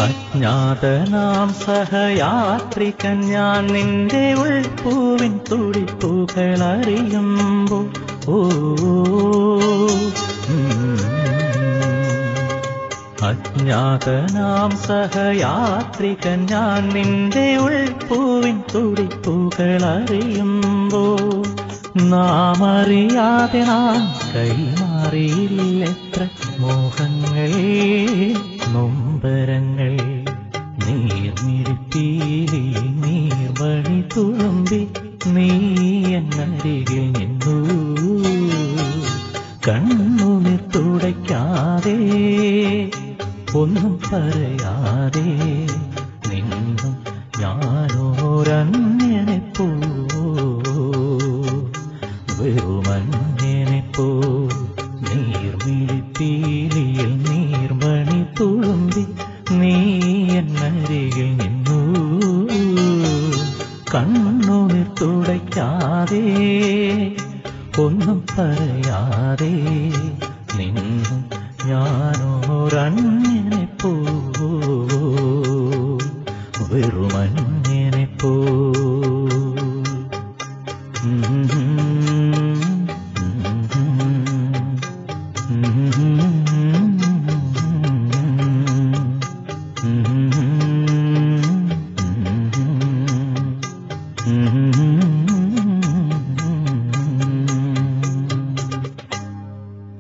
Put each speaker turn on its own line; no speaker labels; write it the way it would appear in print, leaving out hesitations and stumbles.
അജ്ഞാതനാം സഹയാത്രികൻ ഞാൻ നിന്റെ ഉൾപ്പൂവിൻ തുടിപ്പുകളറിയുമ്പോൾ അജ്ഞാതനാം സഹയാത്രികൻ ഞാൻ നിന്റെ ഉൾപ്പൂവിൻ തുടിപ്പുകളറിയുമ്പോൾ നാം അറിയാതെ നാം കൈമാറിയില്ലെത്ര മോഹങ്ങൾ നൊമ്പരങ്ങൾ നീർമിഴിപ്പീലി നീർവഴി തുളുമ്പി നീ എന്നരികിൽ നിന്നു കണ്ണുനീർ തുടയ്ക്കാതെ ഒന്നും പറയാതെ നിന്നും ഞാനോരന്യനെപ്പോ വെറുമന്യനെപ്പോ നീർമിഴിപ്പീലിയിൽ നീർമണി തുളുമ്പി നീ എന്നരികിൽ നിന്നു കണ്ണുനീർ തുടയ്ക്കാതെ ഒന്നും പറയാതെ നിന്നും ഞാനോരന്യനെപ്പോ വെറുമന്യനെപ്പോ